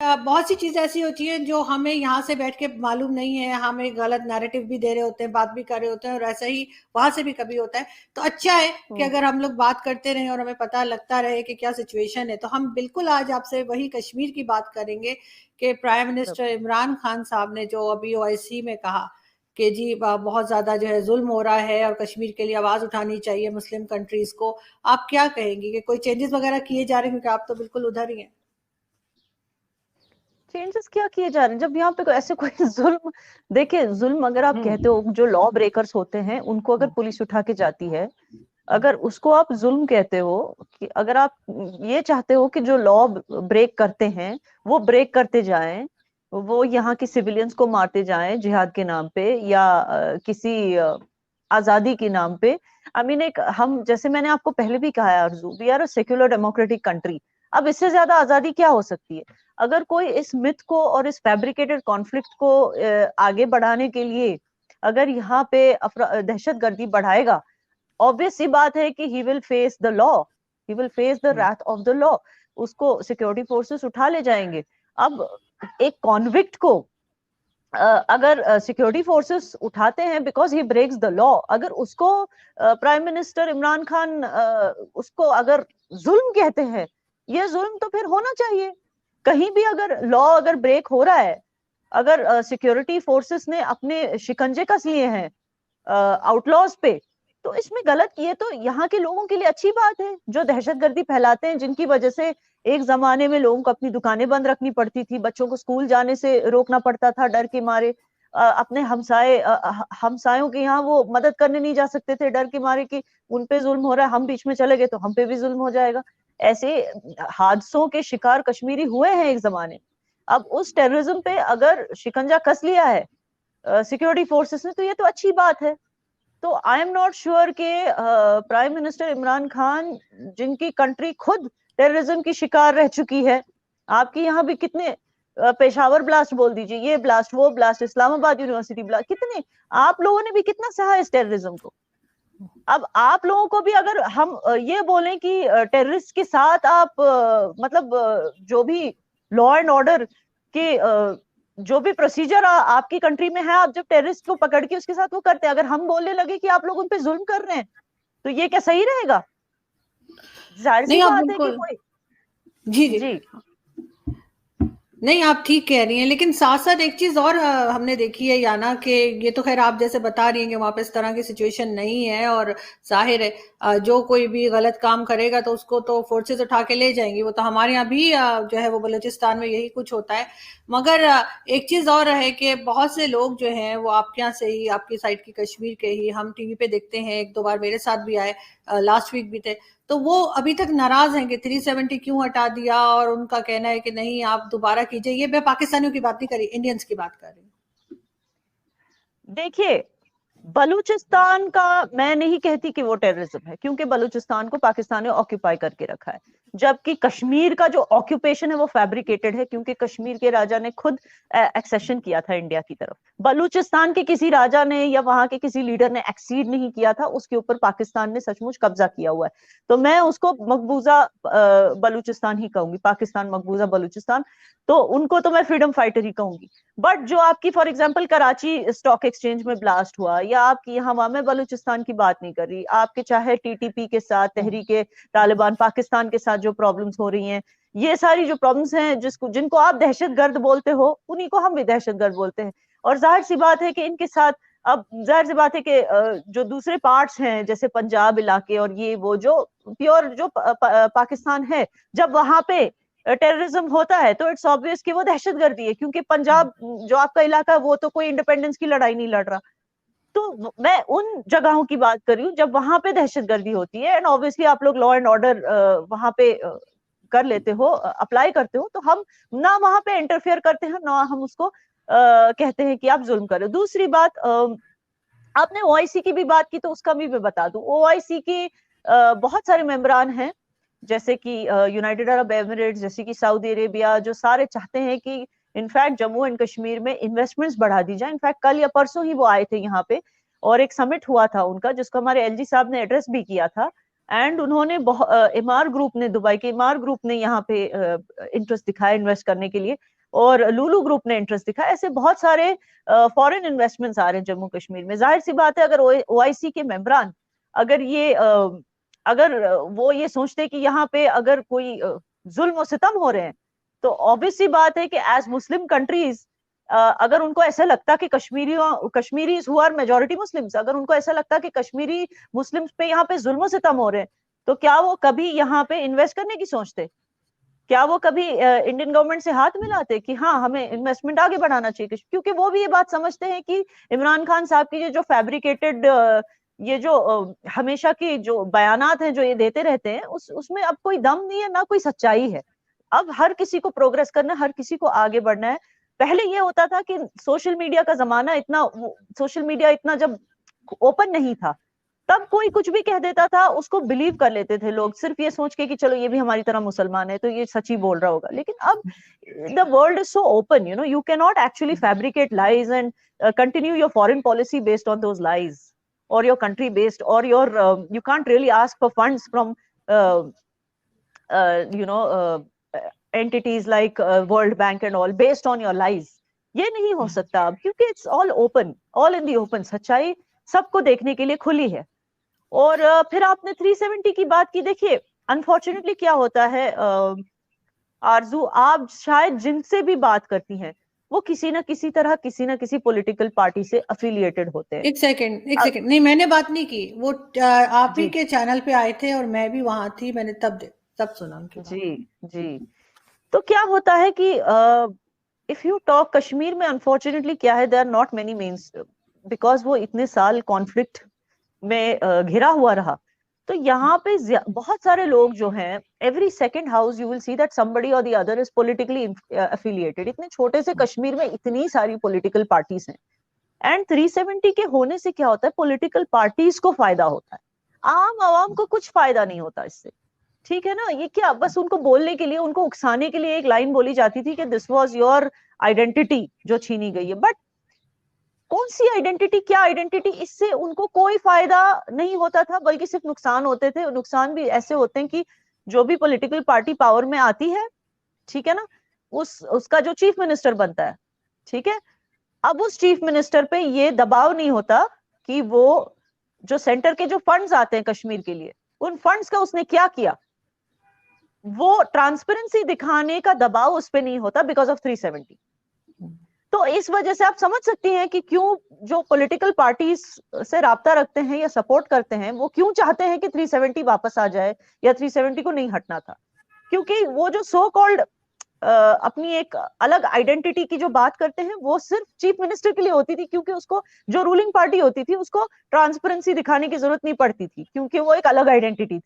बहुत सी चीजें ऐसी होती हैं जो हमें यहाँ से बैठ के मालूम नहीं है, हमें गलत नैरेटिव भी दे रहे होते हैं, बात भी कर रहे होते हैं, और ऐसा ही वहां से भी कभी होता है। तो अच्छा है कि अगर हम लोग बात करते रहें और हमें पता लगता रहे कि क्या सिचुएशन है। तो हम बिल्कुल आज आपसे वही कश्मीर की बात करेंगे कि प्राइम मिनिस्टर इमरान खान साहब ने जो अभी ओआईसी में कहा कि जी बहुत ज्यादा जो है जुल्म हो रहा है और कश्मीर के लिए आवाज उठानी चाहिए मुस्लिम कंट्रीज को। आप क्या कहेंगे कि कोई चेंजेस वगैरह किए जा रहे हैं, क्योंकि आप तो बिल्कुल उधर ही हैं। चेंजेस क्या किए जा रहे हैं जब यहाँ पे ऐसे कोई जुल्म। देखिए, जुल्म अगर आप कहते हो, जो लॉ ब्रेकर्स होते हैं उनको अगर पुलिस उठा के जाती है, अगर उसको आप जुल्म कहते हो, कि अगर आप ये चाहते हो कि जो लॉ ब्रेक करते हैं वो ब्रेक करते जाएं, वो यहाँ की सिविलियंस को मारते जाएं जिहाद के नाम पे, या किसी आजादी के नाम पे। आई मीन, एक हम, जैसे मैंने आपको पहले भी कहा है Arzoo, we are a secular democratic country. अब इससे ज्यादा आजादी क्या हो सकती है? अगर कोई इस मिथ को और इस फैब्रिकेटेड कॉन्फ्लिक्ट को आगे बढ़ाने के लिए अगर यहाँ पे दहशतगर्दी बढ़ाएगा, ऑब्वियस सी बात है कि he will face the law, he will face the wrath of the law. उसको सिक्योरिटी फोर्सेस उठा ले जाएंगे। अब एक कॉन्विक्ट को अगर सिक्योरिटी फोर्सेस उठाते हैं because he breaks the law, अगर उसको प्राइम मिनिस्टर इमरान खान उसको अगर जुल्म कहते हैं, ये जुल्म तो फिर होना चाहिए। कहीं भी अगर लॉ अगर ब्रेक हो रहा है, अगर सिक्योरिटी फोर्सेस ने अपने शिकंजे कस लिए हैं आउटलॉज पे, तो इसमें गलत किए तो यहाँ के लोगों के लिए अच्छी बात है, जो दहशतगर्दी फैलाते हैं, जिनकी वजह से एक जमाने में लोगों को अपनी दुकानें बंद रखनी पड़ती थी, बच्चों को स्कूल जाने से रोकना पड़ता था डर के मारे, अपने हमसायों के यहाँ वो मदद करने नहीं जा सकते थे डर के मारे कि उन पे जुल्म हो रहा है, हम बीच में चले गए तो हम पे भी जुल्म हो जाएगा। ऐसे हादसों के शिकार कश्मीरी हुए हैं एक जमाने। अब उस टेररिज्म पे अगर शिकंजा कस लिया है सिक्योरिटी फोर्सेस ने, तो ये तो अच्छी बात है। तो आई एम नॉट श्योर कि प्राइम मिनिस्टर इमरान खान, जिनकी कंट्री खुद टेररिज्म की शिकार रह चुकी है, आपके यहाँ भी कितने पेशावर ब्लास्ट बोल दीजिए, ये ब्लास्ट वो ब्लास्ट, इस्लामाबाद यूनिवर्सिटी ब्लास्ट, कितने आप लोगों ने भी कितना सहा इस टेररिज्म को। अब आप लोगों को भी अगर हम ये बोलें कि टेररिस्ट के साथ आप मतलब जो भी लॉ एंड ऑर्डर के जो भी प्रोसीजर आपकी कंट्री में है, आप जब टेररिस्ट को पकड़ के उसके साथ वो करते हैं, अगर हम बोलने लगे कि आप लोग उन पे जुल्म कर रहे हैं, तो ये क्या सही रहेगा? जाहिर सी नहीं, आप बात है कि बिल्कुल। कोई। जी जी। जी। नहीं, आप ठीक कह रही हैं, लेकिन साथ साथ एक चीज और हमने देखी है याना कि ये तो खैर आप जैसे बता रही हैं कि वहां पे इस तरह की सिचुएशन नहीं है, और जाहिर है जो कोई भी गलत काम करेगा तो उसको तो फोर्सेस उठा के ले जाएंगी। वो तो हमारे यहाँ भी जो है वो बलूचिस्तान में यही कुछ होता है। मगर एक चीज और है कि बहुत से लोग जो हैं वो आपके यहाँ से ही, आपकी साइड की कश्मीर के ही, हम टीवी पे देखते हैं, एक दो बार मेरे साथ भी आए, लास्ट वीक भी थे। तो वो अभी तक नाराज हैं कि 370 क्यों हटा दिया, और उनका कहना है कि नहीं आप दोबारा कीजिए। ये मैं पाकिस्तानियों की बात नहीं करी, इंडियंस की बात कर रही हूँ। देखिए, बलूचिस्तान का मैं नहीं कहती कि वो टेररिज्म है, क्योंकि बलूचिस्तान को पाकिस्तान ने ऑक्यूपाई करके रखा है, जबकि कश्मीर का जो ऑक्यूपेशन है वो फैब्रिकेटेड है, क्योंकि कश्मीर के राजा ने खुद एक्सेशन किया था इंडिया की तरफ। बलूचिस्तान के किसी राजा ने या वहां के किसी लीडर ने एक्सीड नहीं किया था, उसके ऊपर पाकिस्तान ने सचमुच कब्जा किया हुआ है। तो मैं उसको मकबूजा बलूचिस्तान ही कहूंगी, पाकिस्तान मकबूजा बलूचिस्तान। तो उनको तो मैं फ्रीडम फाइटर ही कहूंगी। बट जो आपकी for example Karachi stock exchange में ब्लास्ट हुआ, या आपकी यहाँ वहां, मैं बलूचिस्तान की बात नहीं कर रही, आपके चाहे टीटीपी के साथ, तहरीक तालिबान पाकिस्तान के साथ जो प्रॉब्लम्स हो रही हैं, ये सारी जो प्रॉब्लम्स हैं, जिनको आप दहशतगर्द बोलते हो, उन्हीं को हम भी दहशतगर्द बोलते हैं। और जाहिर सी बात है कि इनके साथ, अब जाहिर सी बात है कि जो दूसरे पार्ट्स हैं जैसे पंजाब इलाके और ये वो, जो प्योर जो पाकिस्तान है, जब वहां पे टेररिज्म होता है तो इट्स ऑब्वियस कि वो दहशतगर्दी है, क्योंकि पंजाब जो आपका इलाका है वो तो कोई इंडिपेंडेंस की लड़ाई नहीं लड़ रहा। तो मैं उन जगहों की बात कर रही हूँ जब वहां पे दहशतगर्दी होती है, एंड ऑब्वियसली आप लोग लॉ एंड ऑर्डर वहां पे कर लेते हो, अप्लाई करते हो, तो हम ना वहां पे इंटरफेयर करते हैं, ना हम उसको कहते हैं कि आप जुल्म करो। दूसरी बात, आपने ओआईसी की भी बात की, तो उसका भी मैं बता दूं, ओआईसी के बहुत सारे मेंबरान हैं, जैसे कि यूनाइटेड अरब एमिरेट्स, जैसे कि सऊदी अरेबिया, जो सारे चाहते हैं कि इनफैक्ट जम्मू एंड कश्मीर में इन्वेस्टमेंट्स बढ़ा दी जाए। इनफैक्ट कल या परसों ही वो आए थे यहाँ पे, और एक समिट हुआ था उनका, जिसको हमारे एलजी साहब ने एड्रेस भी किया था। एंड उन्होंने इमार ग्रुप ने, दुबई के इमार ग्रुप ने यहाँ पे इंटरेस्ट दिखाया इन्वेस्ट करने के लिए, और लुलु ग्रुप ने इंटरेस्ट दिखाया। ऐसे बहुत सारे फॉरेन इन्वेस्टमेंट्स आ रहे हैं जम्मू कश्मीर में। जाहिर सी बात है, अगर ओआईसी के मेंबरान अगर ये अगर वो ये सोचते कि यहाँ पे अगर कोई जुल्म और सितम हो रहे हैं, तो ऑब्वियस सी बात है कि एज मुस्लिम कंट्रीज अगर उनको ऐसा लगता कि Kashmiris who are majority Muslims, अगर उनको ऐसा लगता कि कश्मीरी मुस्लिम्स पे यहाँ पे जुल्म सितम हो रहे हैं, तो क्या वो कभी यहाँ पे इन्वेस्ट करने की सोचते? क्या वो कभी इंडियन गवर्नमेंट से हाथ मिलाते कि हाँ हमें इन्वेस्टमेंट आगे बढ़ाना चाहिए? क्योंकि वो भी ये बात समझते हैं कि इमरान खान साहब की ये जो फैब्रिकेटेड ये जो हमेशा की जो बयानात हैं जो ये देते रहते हैं, उसमें अब कोई दम नहीं है, ना कोई सच्चाई है। अब हर किसी को प्रोग्रेस करना है, हर किसी को आगे बढ़ना है। पहले ये होता था कि सोशल मीडिया का जमाना इतना, सोशल मीडिया इतना जब ओपन नहीं था, तब कोई कुछ भी कह देता था, उसको बिलीव कर लेते थे लोग, सिर्फ ये सोच के कि चलो ये भी हमारी तरह मुसलमान है तो ये सच ही बोल रहा होगा। लेकिन अब the world is so open, you know, you can not actually fabricate lies and continue your foreign policy based on those lies, or your country based, or your you can't really ask for funds from you know entities like World Bank and all based on your lies. ये नहीं हो सकता अब, क्योंकि it's all open, all in the open, सच्चाई सबको देखने के लिए खुली है। और फिर आपने 370 की बात की। देखिए अनफॉर्चुनेटली क्या होता है आरजू, आप शायद जिनसे भी बात करती हैं वो किसी ना किसी तरह किसी ना किसी पॉलिटिकल पार्टी से अफिलिएटेड होते हैं। एक सेकंड, नहीं मैंने बात नहीं की, वो आप ही जी के चैनल पे आए थे और मैं भी वहां थी, मैंने तब सुना उनकी बात। जी। तो क्या होता है कि इफ यू टॉक कश्मीर में, अनफॉर्चुनेटली क्या है, there are not many means, because वो इतने साल कॉन्फ्लिक्ट में घिरा हुआ रहा। तो यहाँ पे बहुत सारे लोग जो हैं, every second house you will see that somebody or the other is politically affiliated. इतने छोटे से कश्मीर में इतनी सारी पॉलिटिकल पार्टीज हैं, एंड 370 के होने से क्या होता है, पॉलिटिकल पार्टीज को फायदा होता है, आम आवाम को कुछ फायदा नहीं होता इससे। ठीक है ना, ये क्या बस उनको बोलने के लिए, उनको उकसाने के लिए एक लाइन बोली जाती थी कि दिस वाज योर आइडेंटिटी जो छीनी गई है। बट कौन सी आइडेंटिटी, क्या आइडेंटिटी, इससे उनको कोई फायदा नहीं होता था, बल्कि सिर्फ नुकसान होते थे। नुकसान भी ऐसे होते हैं कि जो भी पॉलिटिकल पार्टी पावर में आती है, ठीक है ना, उसका जो चीफ मिनिस्टर बनता है, ठीक है, अब उस चीफ मिनिस्टर पे ये दबाव नहीं होता कि वो जो सेंटर के जो फंड्स आते हैं कश्मीर के लिए, उन फंड्स का उसने क्या किया, वो ट्रांसपेरेंसी दिखाने का दबाव उस पर नहीं होता बिकॉज ऑफ 370। तो इस वजह से आप समझ सकती हैं कि क्यों जो पॉलिटिकल पार्टीज से राब्ता रखते हैं या सपोर्ट करते हैं, वो क्यों चाहते हैं कि 370 वापस आ जाए, या 370 को नहीं हटना था। क्योंकि वो जो सो कॉल्ड अपनी एक अलग आइडेंटिटी की जो बात करते हैं, वो सिर्फ चीफ मिनिस्टर के लिए होती थी, क्योंकि उसको जो रूलिंग पार्टी होती थी उसको ट्रांसपेरेंसी दिखाने की जरूरत नहीं पड़ती थी, क्योंकि वो एक अलग आइडेंटिटी थी।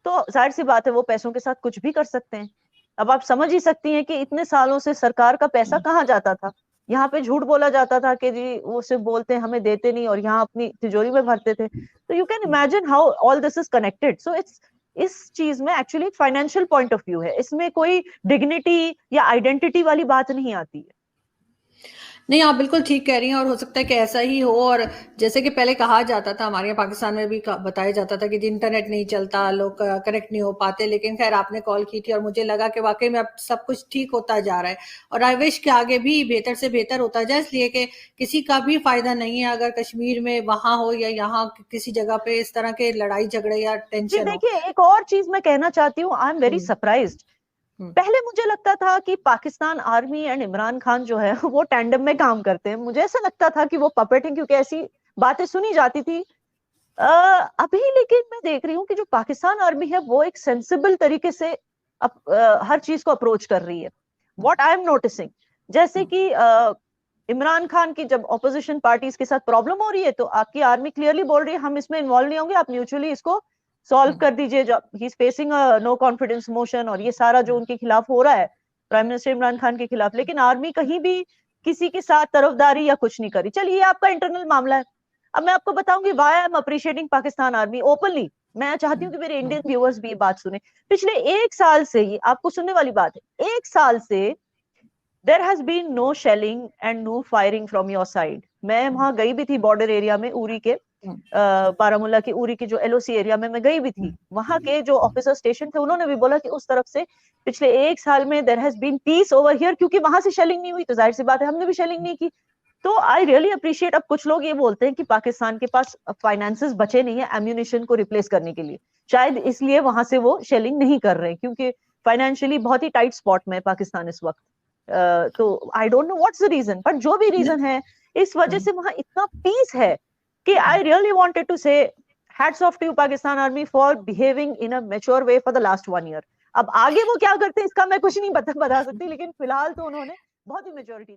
तो जाहिर सी बात है वो पैसों के साथ कुछ भी कर सकते हैं। अब आप समझ ही सकती हैं कि इतने सालों से सरकार का पैसा कहाँ जाता था। यहाँ पे झूठ बोला जाता था कि जी वो सिर्फ बोलते हैं हमें देते नहीं, और यहाँ अपनी तिजोरी में भरते थे। तो you can imagine how all this is connected. So इस चीज में actually financial point of view है, इसमें कोई डिग्निटी या आइडेंटिटी वाली बात नहीं आती है। नहीं, आप बिल्कुल ठीक कह रही हैं, और हो सकता है कि ऐसा ही हो। और जैसे कि पहले कहा जाता था, हमारे यहाँ पाकिस्तान में भी बताया जाता था कि इंटरनेट नहीं चलता, लोग कनेक्ट नहीं हो पाते, लेकिन खैर आपने कॉल की थी और मुझे लगा कि वाकई में अब सब कुछ ठीक होता जा रहा है, और आई विश कि आगे भी बेहतर से बेहतर होता जाए, इसलिए कि किसी का भी फायदा नहीं है अगर कश्मीर में वहां हो या यहाँ किसी जगह पे इस तरह के लड़ाई झगड़े या टेंशन हो। देखिए एक और चीज मैं कहना चाहती हूँ, आई एम वेरी सरप्राइज्ड। पहले मुझे लगता था कि पाकिस्तान आर्मी एंड इमरान खान जो है वो टैंडम में काम करते हैं। मुझे ऐसा लगता था कि वो पपेट हैं, क्योंकि ऐसी बातें सुनी जाती थी। अभी लेकिन मैं देख रही हूँ कि जो पाकिस्तान आर्मी है वो एक सेंसिबल तरीके से हर चीज को अप्रोच कर रही है। व्हाट आई एम नोटिसिंग, जैसे कि इमरान खान की जब ऑपोजिशन पार्टीज के साथ प्रॉब्लम हो रही है, तो आपकी आर्मी क्लियरली बोल रही है हम इसमें इन्वॉल्व नहीं होंगे, आप म्यूचुअली इसको सॉल्व कर दीजिए। He is facing no confidence motion, और ये सारा जो उनके खिलाफ हो रहा है प्राइम मिनिस्टर इमरान खान के खिलाफ, लेकिन आर्मी कहीं भी किसी के साथ तरफदारी या कुछ नहीं करी। चलिए आपका इंटरनल मामला है। अब मैं आपको बताऊंगी why I am appreciating Pakistan army openly. मैं चाहती हूँ कि मेरे इंडियन व्यूअर्स भी ये बात सुने। पिछले एक साल से, ये आपको सुनने वाली बात है, एक साल से there has been no shelling and no firing from your side. मैं वहां गई भी थी बॉर्डर एरिया में, उरी के, बारामूला की उरी की जो LOC एरिया में मैं गई भी थी, वहां के जो ऑफिसर स्टेशन थे उन्होंने भी बोला कि उस तरफ से पिछले 1 साल में there has been peace over here, क्योंकि वहां से शेलिंग नहीं हुई तो जाहिर सी बात है हमने भी शेलिंग नहीं की। तो आई रियली अप्रिशिएट। अब कुछ लोग ये बोलते हैं कि पाकिस्तान के पास फाइनेंसेस बचे नहीं है एम्यूनिशन को रिप्लेस करने के लिए, शायद इसलिए वहां से वो शेलिंग नहीं कर रहे हैं, क्योंकि फाइनेंशियली बहुत ही टाइट स्पॉट में पाकिस्तान इस वक्त। तो I don't know what's the reason, but जो भी रीजन है इस वजह से वहां इतना पीस है कि I really wanted to say hats off to you Pakistan army for behaving in a mature way for the last 1 year. अब आगे वो क्या करते हैं इसका मैं कुछ नहीं बता सकती, लेकिन फिलहाल तो उन्होंने बहुत ही मेच्योरिटी